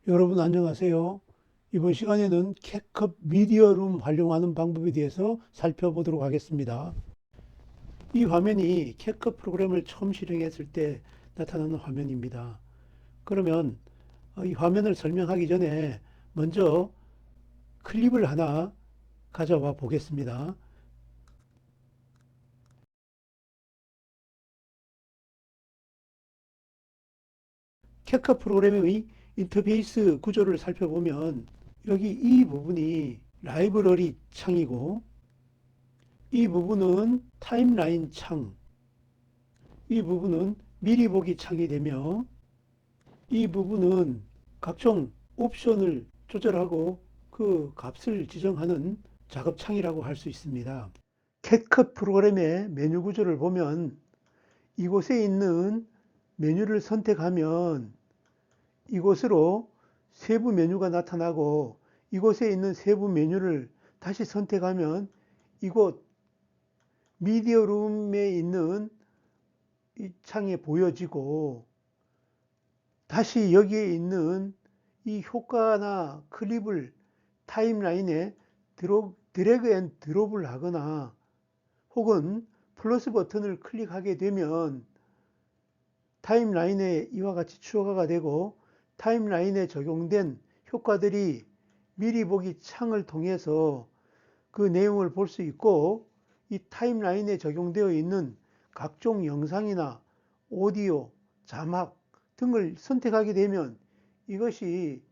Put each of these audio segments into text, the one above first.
여러분 안녕하세요. 이번 시간에는 캣컵 미디어룸 활용하는 방법에 대해서 살펴보도록 하겠습니다. 이 화면이 캣컵 프로그램을 처음 실행했을 때 나타나는 화면입니다. 그러면 이 화면을 설명하기 전에 먼저 클립을 하나 가져와 보겠습니다. 캣컵 프로그램의 인터페이스 구조를 살펴보면 여기 이 부분이 라이브러리 창이고 이 부분은 타임라인 창, 이 부분은 미리 보기 창이 되며 이 부분은 각종 옵션을 조절하고 그 값을 지정하는 작업창이라고 할 수 있습니다. 캣컷 프로그램의 메뉴 구조를 보면 이곳에 있는 메뉴를 선택하면 이곳으로 세부 메뉴가 나타나고 이곳에 있는 세부 메뉴를 다시 선택하면 이곳 미디어 룸에 있는 이 창에 보여지고 다시 여기에 있는 이 효과나 클립을 타임라인에 드래그 앤 드롭을 하거나 혹은 플러스 버튼을 클릭하게 되면 타임라인에 이와 같이 추가가 되고 타임라인에 적용된 효과들이 미리 보기 창을 통해서 그 내용을 볼 수 있고 이 타임라인에 적용되어 있는 각종 영상이나 오디오, 자막 등을 선택하게 되면 이것이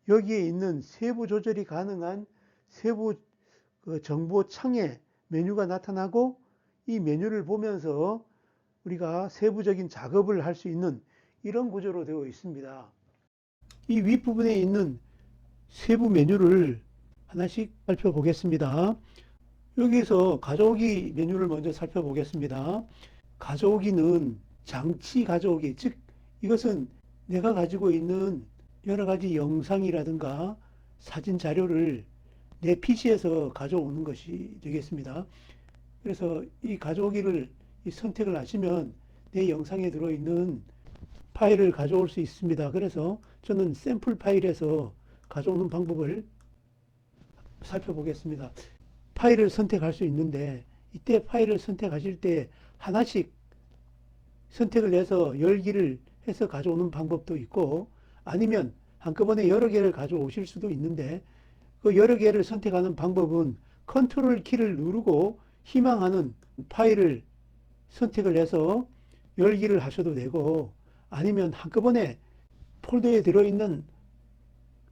여기에 있는 세부 조절이 가능한 세부 정보 창에 메뉴가 나타나고 이 메뉴를 보면서 우리가 세부적인 작업을 할 수 있는 이런 구조로 되어 있습니다. 이 윗부분에 있는 세부 메뉴를 하나씩 살펴보겠습니다. 여기서 가져오기 메뉴를 먼저 살펴보겠습니다. 가져오기는 장치 가져오기, 즉 이것은 내가 가지고 있는 여러 가지 영상이라든가 사진 자료를 내 PC에서 가져오는 것이 되겠습니다. 그래서 이 가져오기를 선택을 하시면 내 영상에 들어있는 파일을 가져올 수 있습니다. 그래서 저는 샘플 파일에서 가져오는 방법을 살펴보겠습니다. 파일을 선택할 수 있는데 이때 파일을 선택하실 때 하나씩 선택을 해서 열기를 해서 가져오는 방법도 있고 아니면 한꺼번에 여러 개를 가져오실 수도 있는데 그 여러 개를 선택하는 방법은 컨트롤 키를 누르고 희망하는 파일을 선택을 해서 열기를 하셔도 되고 아니면 한꺼번에 폴더에 들어있는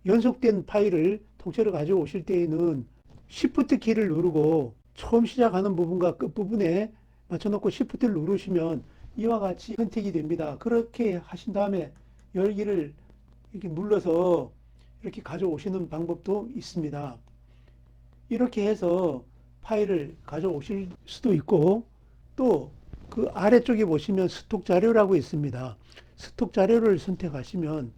연속된 파일을 통째로 가져오실 때에는 Shift 키를 누르고 처음 시작하는 부분과 끝부분에 맞춰놓고 Shift를 누르시면 이와 같이 선택이 됩니다. 그렇게 하신 다음에 열기를 이렇게 눌러서 이렇게 가져오시는 방법도 있습니다. 이렇게 해서 파일을 가져오실 수도 있고 또 그 아래쪽에 보시면 스톡 자료라고 있습니다. 스톡 자료를 선택하시면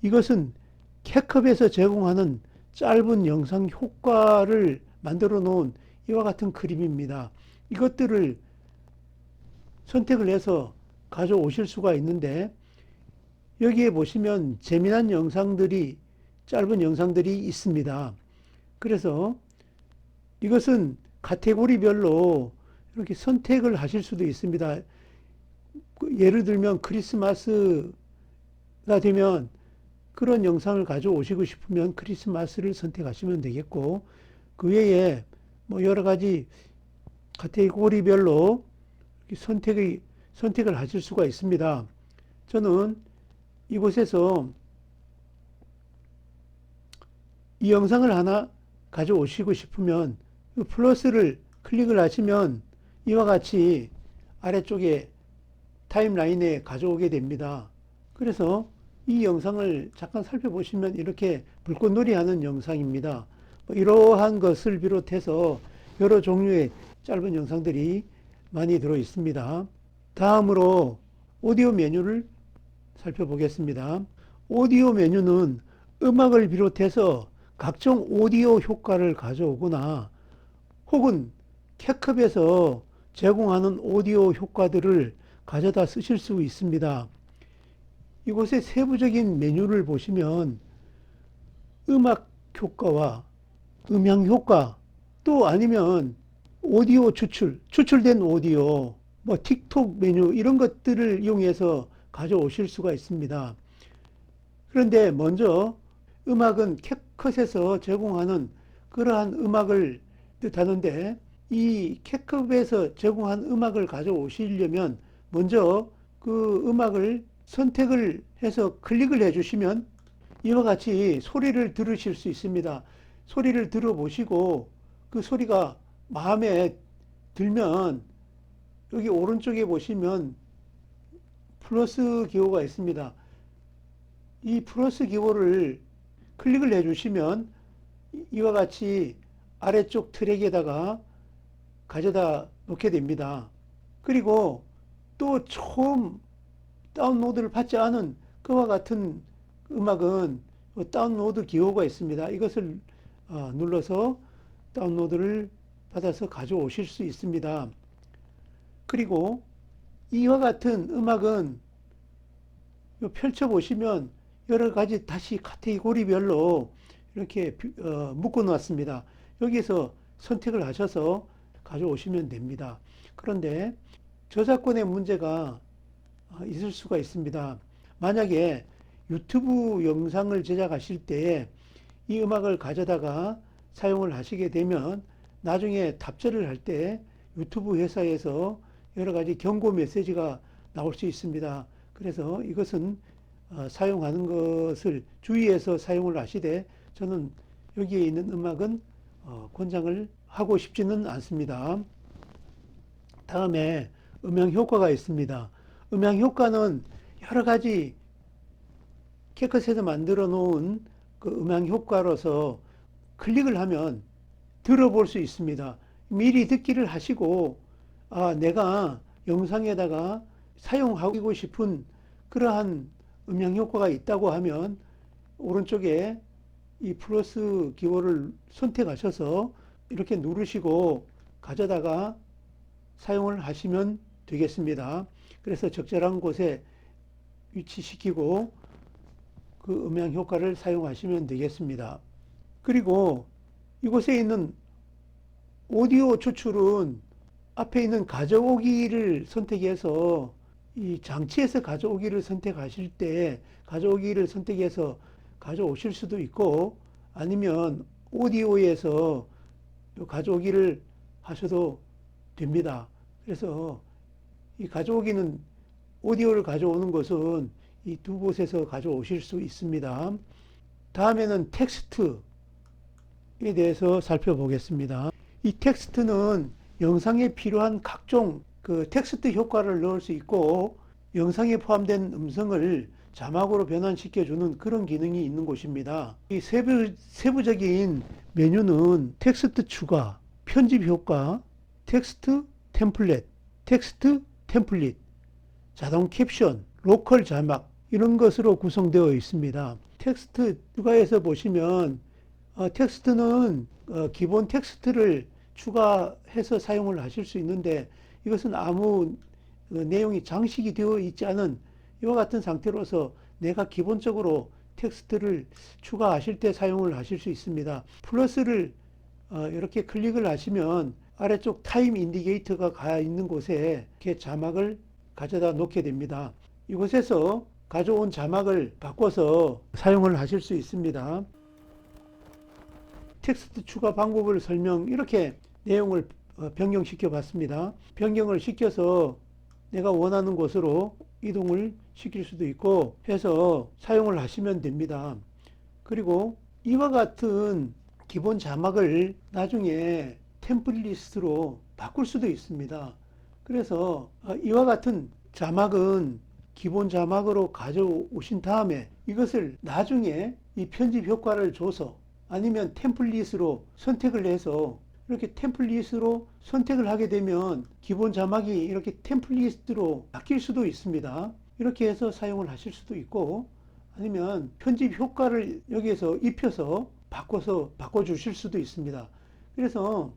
이것은 캣컵에서 제공하는 짧은 영상 효과를 만들어 놓은 이와 같은 그림입니다. 이것들을 선택을 해서 가져오실 수가 있는데 여기에 보시면 재미난 영상들이 짧은 영상들이 있습니다. 그래서 이것은 카테고리별로 이렇게 선택을 하실 수도 있습니다. 예를 들면 크리스마스가 되면 그런 영상을 가져오시고 싶으면 크리스마스를 선택하시면 되겠고 그 외에 뭐 여러 가지 카테고리별로 선택을 하실 수가 있습니다. 저는 이곳에서 이 영상을 하나 가져오시고 싶으면 플러스를 클릭을 하시면 이와 같이 아래쪽에 타임라인에 가져오게 됩니다. 그래서 이 영상을 잠깐 살펴보시면 이렇게 불꽃놀이 하는 영상입니다. 이러한 것을 비롯해서 여러 종류의 짧은 영상들이 많이 들어 있습니다. 다음으로 오디오 메뉴를 살펴보겠습니다. 오디오 메뉴는 음악을 비롯해서 각종 오디오 효과를 가져오거나 혹은 캣컵에서 제공하는 오디오 효과들을 가져다 쓰실 수 있습니다. 이곳에 세부적인 메뉴를 보시면 음악 효과와 음향 효과, 또 아니면 오디오 추출된 오디오, 뭐 틱톡 메뉴 이런 것들을 이용해서 가져오실 수가 있습니다. 그런데 먼저 음악은 캡컷에서 제공하는 그러한 음악을 뜻하는데, 이 캡컷에서 제공한 음악을 가져오시려면 먼저 그 음악을 선택을 해서 클릭을 해주시면 이와 같이 소리를 들으실 수 있습니다. 소리를 들어보시고 그 소리가 마음에 들면 여기 오른쪽에 보시면 플러스 기호가 있습니다. 이 플러스 기호를 클릭을 해주시면 이와 같이 아래쪽 트랙에다가 가져다 놓게 됩니다. 그리고 또 처음 다운로드를 받지 않은 그와 같은 음악은 다운로드 기호가 있습니다. 이것을 눌러서 다운로드를 받아서 가져오실 수 있습니다. 그리고 이와 같은 음악은 펼쳐보시면 여러 가지 다시 카테고리별로 이렇게 묶어 놨습니다. 여기서 선택을 하셔서 가져오시면 됩니다. 그런데 저작권의 문제가 있을 수가 있습니다. 만약에 유튜브 영상을 제작하실 때 이 음악을 가져다가 사용을 하시게 되면 나중에 탑재를 할 때 유튜브 회사에서 여러 가지 경고 메시지가 나올 수 있습니다. 그래서 이것은 사용하는 것을 주의해서 사용을 하시되, 저는 여기에 있는 음악은 권장을 하고 싶지는 않습니다. 다음에 음향 효과가 있습니다. 음향 효과는 여러 가지 캡컷에서 만들어 놓은 그 음향 효과로서 클릭을 하면 들어볼 수 있습니다. 미리 듣기를 하시고 내가 영상에다가 사용하고 싶은 그러한 음향 효과가 있다고 하면 오른쪽에 이 플러스 기호를 선택하셔서 이렇게 누르시고 가져다가 사용을 하시면 되겠습니다. 그래서 적절한 곳에 위치시키고 그 음향 효과를 사용하시면 되겠습니다. 그리고 이곳에 있는 오디오 추출은 앞에 있는 가져오기를 선택해서 이 장치에서 가져오기를 선택하실 때 가져오기를 선택해서 가져오실 수도 있고, 아니면 오디오에서 가져오기를 하셔도 됩니다. 그래서 이 가져오기는, 오디오를 가져오는 것은 이 두 곳에서 가져오실 수 있습니다. 다음에는 텍스트에 대해서 살펴보겠습니다. 이 텍스트는 영상에 필요한 각종 그 텍스트 효과를 넣을 수 있고, 영상에 포함된 음성을 자막으로 변환시켜주는 그런 기능이 있는 곳입니다. 이 세부적인 메뉴는 텍스트 추가, 편집 효과, 텍스트 템플릿, 자동 캡션, 로컬 자막, 이런 것으로 구성되어 있습니다. 텍스트 추가해서 보시면 텍스트는 기본 텍스트를 추가해서 사용을 하실 수 있는데, 이것은 아무 내용이 장식이 되어 있지 않은 이와 같은 상태로서 내가 기본적으로 텍스트를 추가하실 때 사용을 하실 수 있습니다. 플러스를 이렇게 클릭을 하시면 아래쪽 타임 인디게이터가 가 있는 곳에 이렇게 자막을 가져다 놓게 됩니다. 이곳에서 가져온 자막을 바꿔서 사용을 하실 수 있습니다. 텍스트 추가 방법을 이렇게 내용을 변경시켜 봤습니다. 변경을 시켜서 내가 원하는 곳으로 이동을 시킬 수도 있고 해서 사용을 하시면 됩니다. 그리고 이와 같은 기본 자막을 나중에 템플릿으로 바꿀 수도 있습니다. 그래서 이와 같은 자막은 기본 자막으로 가져오신 다음에 이것을 나중에 이 편집 효과를 줘서 아니면 템플릿으로 선택을 해서 이렇게 템플릿으로 선택을 하게 되면 기본 자막이 이렇게 템플릿으로 바뀔 수도 있습니다. 이렇게 해서 사용을 하실 수도 있고, 아니면 편집 효과를 여기에서 입혀서 바꿔주실 수도 있습니다. 그래서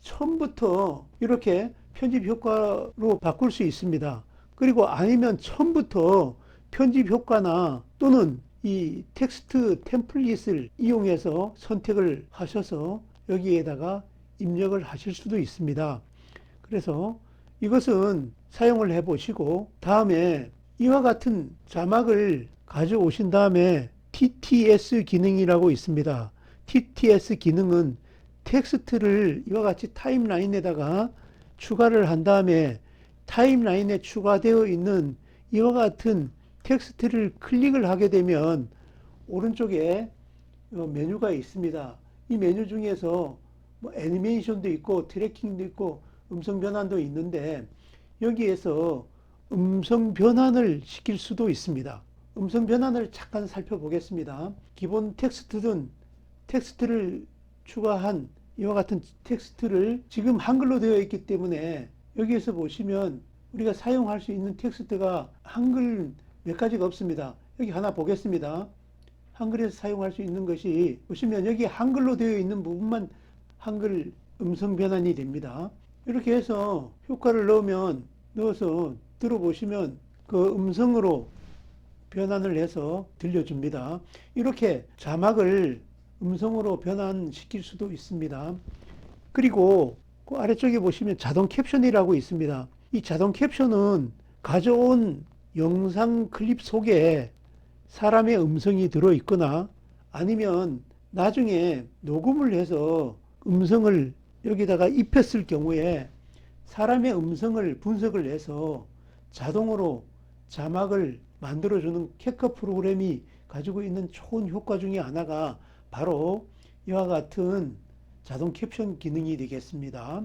처음부터 이렇게 편집 효과로 바꿀 수 있습니다. 그리고 아니면 처음부터 편집 효과나 또는 이 텍스트 템플릿을 이용해서 선택을 하셔서 여기에다가 입력을 하실 수도 있습니다. 그래서 이것은 사용을 해 보시고 다음에 이와 같은 자막을 가져오신 다음에 TTS 기능이라고 있습니다. TTS 기능은 텍스트를 이와 같이 타임라인에다가 추가를 한 다음에 타임라인에 추가되어 있는 이와 같은 텍스트를 클릭을 하게 되면 오른쪽에 메뉴가 있습니다. 이 메뉴 중에서 뭐 애니메이션도 있고 트래킹도 있고 음성 변환도 있는데 여기에서 음성 변환을 시킬 수도 있습니다. 음성 변환을 잠깐 살펴보겠습니다. 기본 텍스트든 텍스트를 추가한 이와 같은 텍스트를 지금 한글로 되어 있기 때문에 여기에서 보시면 우리가 사용할 수 있는 텍스트가 한글 몇 가지가 없습니다. 여기 하나 보겠습니다. 한글에서 사용할 수 있는 것이 보시면 여기 한글로 되어 있는 부분만 한글 음성 변환이 됩니다. 이렇게 해서 효과를 넣어서 들어보시면 그 음성으로 변환을 해서 들려줍니다. 이렇게 자막을 음성으로 변환시킬 수도 있습니다. 그리고 그 아래쪽에 보시면 자동 캡션이라고 있습니다. 이 자동 캡션은 가져온 영상 클립 속에 사람의 음성이 들어있거나 아니면 나중에 녹음을 해서 음성을 여기다가 입혔을 경우에 사람의 음성을 분석을 해서 자동으로 자막을 만들어주는 캐커 프로그램이 가지고 있는 좋은 효과 중에 하나가 바로 이와 같은 자동 캡션 기능이 되겠습니다.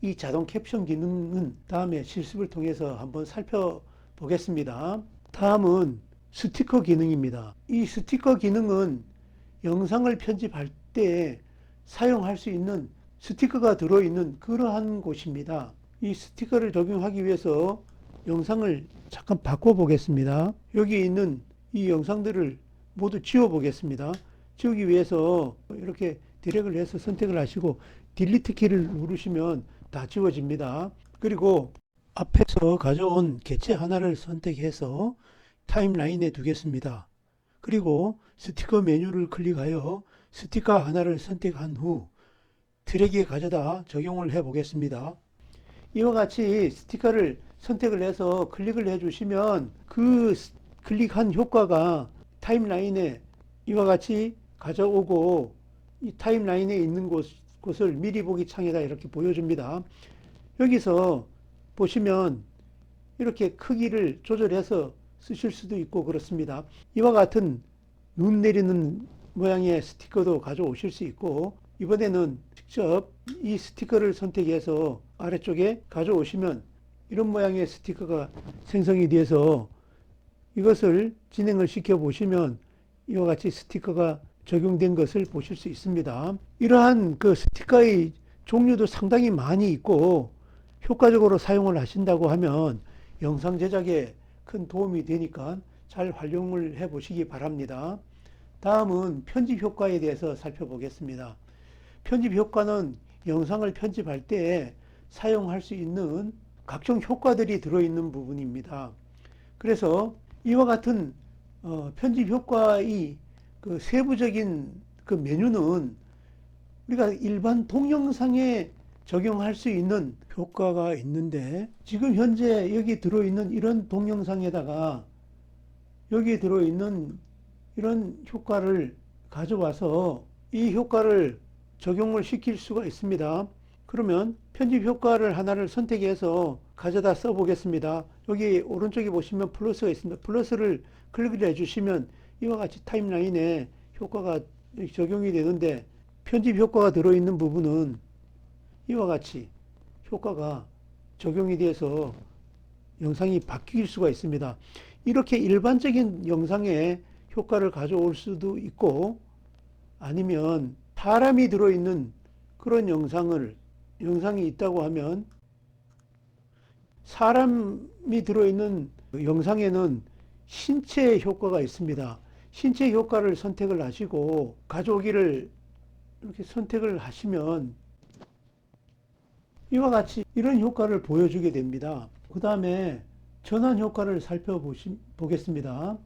이 자동 캡션 기능은 다음에 실습을 통해서 한번 살펴보겠습니다. 다음은 스티커 기능입니다. 이 스티커 기능은 영상을 편집할 때 사용할 수 있는 스티커가 들어있는 그러한 곳입니다. 이 스티커를 적용하기 위해서 영상을 잠깐 바꿔보겠습니다. 여기 있는 이 영상들을 모두 지워보겠습니다. 지우기 위해서 이렇게 드래그를 해서 선택을 하시고 딜리트 키를 누르시면 다 지워집니다. 그리고 앞에서 가져온 개체 하나를 선택해서 타임라인에 두겠습니다. 그리고 스티커 메뉴를 클릭하여 스티커 하나를 선택한 후 트랙에 가져다 적용을 해 보겠습니다. 이와 같이 스티커를 선택을 해서 클릭을 해 주시면 그 클릭한 효과가 타임라인에 이와 같이 가져오고 이 타임라인에 있는 곳을 미리 보기 창에다 이렇게 보여줍니다. 여기서 보시면 이렇게 크기를 조절해서 쓰실 수도 있고 그렇습니다. 이와 같은 눈 내리는 모양의 스티커도 가져오실 수 있고 이번에는 직접 이 스티커를 선택해서 아래쪽에 가져오시면 이런 모양의 스티커가 생성이 돼서 이것을 진행을 시켜 보시면 이와 같이 스티커가 적용된 것을 보실 수 있습니다. 이러한 그 스티커의 종류도 상당히 많이 있고 효과적으로 사용을 하신다고 하면 영상 제작에 큰 도움이 되니까 잘 활용을 해 보시기 바랍니다. 다음은 편집 효과에 대해서 살펴보겠습니다. 편집 효과는 영상을 편집할 때 사용할 수 있는 각종 효과들이 들어있는 부분입니다. 그래서 이와 같은 편집 효과의 그 세부적인 그 메뉴는 우리가 일반 동영상에 적용할 수 있는 효과가 있는데 지금 현재 여기 들어있는 이런 동영상에다가 여기 들어있는 이런 효과를 가져와서 이 효과를 적용을 시킬 수가 있습니다. 그러면 편집 효과를 하나를 선택해서 가져다 써 보겠습니다. 여기 오른쪽에 보시면 플러스가 있습니다. 플러스를 클릭을 해주시면 이와 같이 타임라인에 효과가 적용이 되는데 편집 효과가 들어있는 부분은 이와 같이 효과가 적용이 돼서 영상이 바뀔 수가 있습니다. 이렇게 일반적인 영상에 효과를 가져올 수도 있고 아니면 사람이 들어있는 그런 영상이 있다고 하면 사람이 들어있는 영상에는 신체 효과가 있습니다. 신체 효과를 선택을 하시고 가져오기를 이렇게 선택을 하시면 이와 같이 이런 효과를 보여주게 됩니다. 그 다음에 전환 효과를 살펴보겠습니다.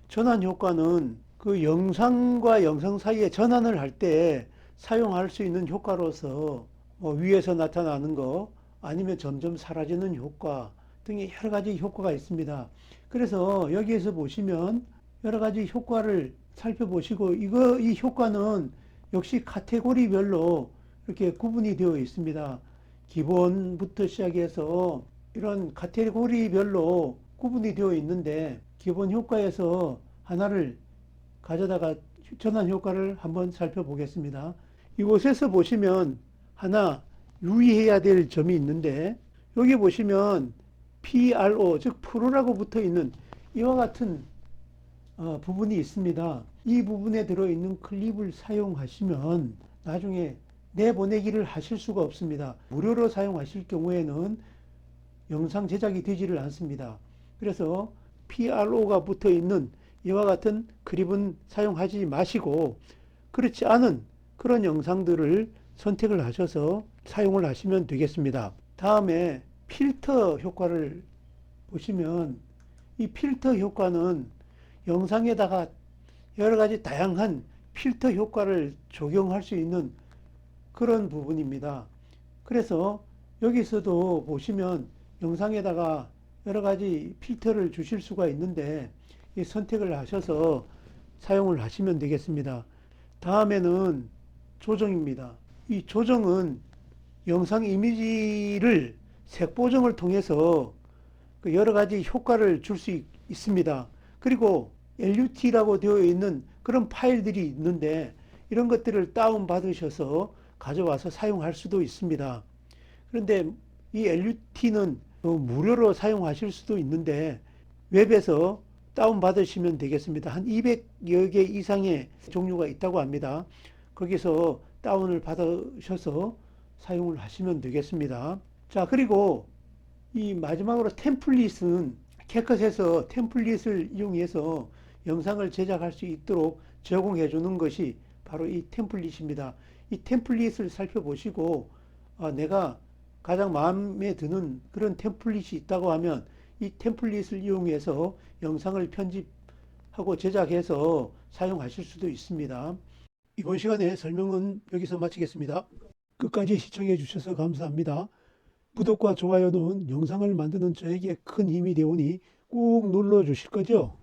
전환 효과는 그 영상과 영상 사이에 전환을 할 때 사용할 수 있는 효과로서 뭐 위에서 나타나는 거 아니면 점점 사라지는 효과 등의 여러 가지 효과가 있습니다. 그래서 여기에서 보시면 여러 가지 효과를 살펴보시고 이 효과는 역시 카테고리별로 이렇게 구분이 되어 있습니다. 기본부터 시작해서 이런 카테고리별로 구분이 되어 있는데 기본 효과에서 하나를 가져다가 전환 효과를 한번 살펴보겠습니다. 이곳에서 보시면 하나 유의해야 될 점이 있는데 여기 보시면 PRO 즉 프로라고 붙어 있는 이와 같은 부분이 있습니다. 이 부분에 들어있는 클립을 사용하시면 나중에 내보내기를 하실 수가 없습니다. 무료로 사용하실 경우에는 영상 제작이 되지를 않습니다. 그래서 PRO가 붙어 있는 이와 같은 클립은 사용하지 마시고 그렇지 않은 그런 영상들을 선택을 하셔서 사용을 하시면 되겠습니다. 다음에 필터 효과를 보시면 이 필터 효과는 영상에다가 여러 가지 다양한 필터 효과를 적용할 수 있는 그런 부분입니다. 그래서 여기서도 보시면 영상에다가 여러 가지 필터를 주실 수가 있는데 이 선택을 하셔서 사용을 하시면 되겠습니다. 다음에는 조정입니다. 이 조정은 영상 이미지를 색 보정을 통해서 여러 가지 효과를 줄 수 있습니다. 그리고 LUT라고 되어 있는 그런 파일들이 있는데 이런 것들을 다운 받으셔서 가져와서 사용할 수도 있습니다. 그런데 이 LUT는 무료로 사용하실 수도 있는데 웹에서 다운 받으시면 되겠습니다. 한 200여 개 이상의 종류가 있다고 합니다. 거기서 다운을 받으셔서 사용을 하시면 되겠습니다. 자, 그리고 이 마지막으로 템플릿은 캡컷에서 템플릿을 이용해서 영상을 제작할 수 있도록 제공해 주는 것이 바로 이 템플릿입니다. 이 템플릿을 살펴보시고 내가 가장 마음에 드는 그런 템플릿이 있다고 하면 이 템플릿을 이용해서 영상을 편집하고 제작해서 사용하실 수도 있습니다. 이번 시간에 설명은 여기서 마치겠습니다. 끝까지 시청해 주셔서 감사합니다. 구독과 좋아요는 영상을 만드는 저에게 큰 힘이 되오니 꾹 눌러 주실 거죠?